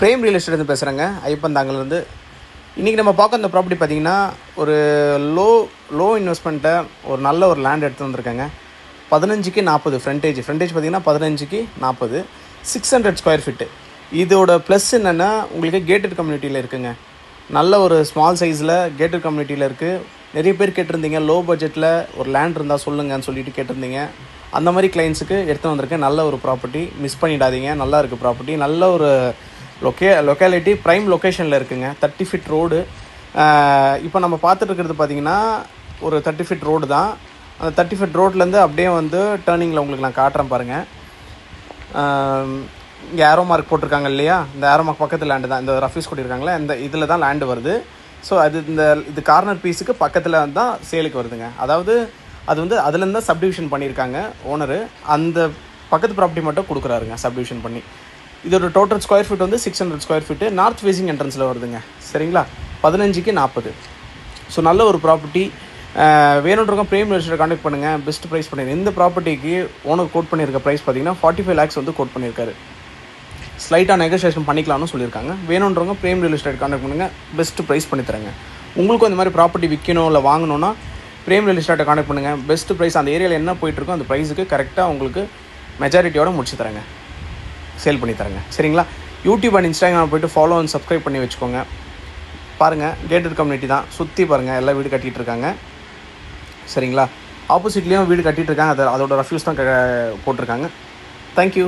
Frame real estate பேசுகிறேங்க, ஐப்பந்தாங்கலேருந்து. இன்றைக்கி நம்ம பார்க்க இந்த ப்ராப்பர்ட்டி பார்த்திங்கன்னா ஒரு லோ இன்வெஸ்ட்மெண்ட்டை ஒரு நல்ல ஒரு லேண்ட் எடுத்து வந்திருக்கேங்க. 15க்கு 40 ஃப்ரண்டேஜ் பார்த்திங்கன்னா 15க்கு 40, 600 ஸ்கொயர் ஃபீட்டு. இதோட ப்ளஸ் என்னென்னா உங்களுக்கு கேட்டட் கம்யூனிட்டியில் இருக்குங்க. நல்ல ஒரு ஸ்மால் சைஸில் கேட்டட் கம்யூனிட்டியில் இருக்குது. நிறைய பேர் கேட்டிருந்தீங்க லோ பட்ஜெட்டில் ஒரு லேண்ட் இருந்தால் சொல்லுங்கன்னு சொல்லிட்டு கேட்டிருந்தீங்க. அந்த மாதிரி கிளைண்ட்ஸுக்கு எடுத்து வந்திருக்கேன். நல்ல ஒரு ப்ராப்பர்ட்டி, மிஸ் பண்ணிடாதீங்க. நல்லா இருக்குது ப்ராப்பர்ட்டி. நல்ல ஒரு லொக்காலிட்டி, ப்ரைம் லொக்கேஷனில் இருக்குங்க. 30 ஃபீட் ரோடு. இப்போ நம்ம பார்த்துட்டு இருக்கிறது பார்த்திங்கன்னா ஒரு 30 ஃபீட் ரோடு தான். அந்த 30 ஃபீட் ரோட்லேருந்து அப்படியே வந்து டேர்னிங்கில் உங்களுக்கு நான் காட்டுறேன் பாருங்கள். இங்கே ஏரோ மார்க் போட்டிருக்காங்க இல்லையா, இந்த ஏரோ மார்க் பக்கத்து லேண்டு தான். இந்த ரஃபீஸ் கொட்டியிருக்காங்களே, இந்த இதில் தான் லேண்டு வருது. ஸோ இது கார்னர் பீஸுக்கு பக்கத்தில் தான் சேலுக்கு வருதுங்க. அதாவது அது வந்து அதுலேருந்து தான் சப்டிவிஷன் பண்ணியிருக்காங்க ஓனரு. அந்த பக்கத்து ப்ராப்பர்ட்டி மட்டும் கொடுக்குறாருங்க சப்டிவிஷன் பண்ணி. இதோட டோட்டல் ஸ்கொயர் ஃபீட் வந்து 600 ஸ்கொயர் ஃபீட்டு. நார்த் ஃபேஸிங் என்ட்ரன்ஸில் வருதுங்க. சரிங்களா, 15க்கு 40. ஸோ நல்ல ஒரு ப்ராப்பர்ட்டி. வேணுன்றவங்க பிரேம் ரியல் எஸ்டேட் கான்டாக்ட் பண்ணுங்கள். பெஸ்ட் ப்ரைஸ் பண்ணிடுங்க. இந்த ப்ராப்பர்ட்டிக்கு ஓனர் கோட் பண்ணியிருக்க ப்ரைஸ் பார்த்தீங்கன்னா 45 lakhs வந்து கோட் பண்ணியிருக்காரு. ஸ்லைட்டாக நெகோசியேஷன் பண்ணிக்கலாம்னு சொல்லியிருக்காங்க. வேணுன்றவங்க பிரேம் ரியல் எஸ்டேட் கான்டாக்ட் பண்ணுங்கள். பெஸ்ட் ப்ரைஸ் பண்ணித்தரேங்க. உங்களுக்கும் இந்த மாதிரி ப்ராப்பர்ட்டி விற்கணும் இல்லை வாங்கணுன்னா பிரேம் ரியல் எஸ்டேட்டை கான்டாக்ட் பண்ணுங்கள். பெஸ்ட் ப்ரைஸ் அந்த ஏரியாவில் என்ன போயிட்டுருக்கோ அந்த ப்ரைஸுக்கு கரெக்டாக உங்களுக்கு மெஜாரிட்டியோட முடிச்சு தரேங்க, சேல் பண்ணி தரேங்க. சரிங்களா, யூடியூப் அண்ட் இன்ஸ்டாகிராம் போய்ட்டு ஃபாலோ அண்ட் சப்ஸ்கிரைப் பண்ணி வச்சுக்கோங்க. பாருங்கள், கேட்டட் கம்யூனிட்டி தான். சுற்றி பாருங்கள், எல்லாம் வீடு கட்டிகிட்டு இருக்காங்க. சரிங்களா, ஆப்போசிட்லேயும் வீடு கட்டிகிட்டு இருக்காங்க. அதோட ரெஃப்யூஸ் தான் போட்டிருக்காங்க. தேங்க்யூ.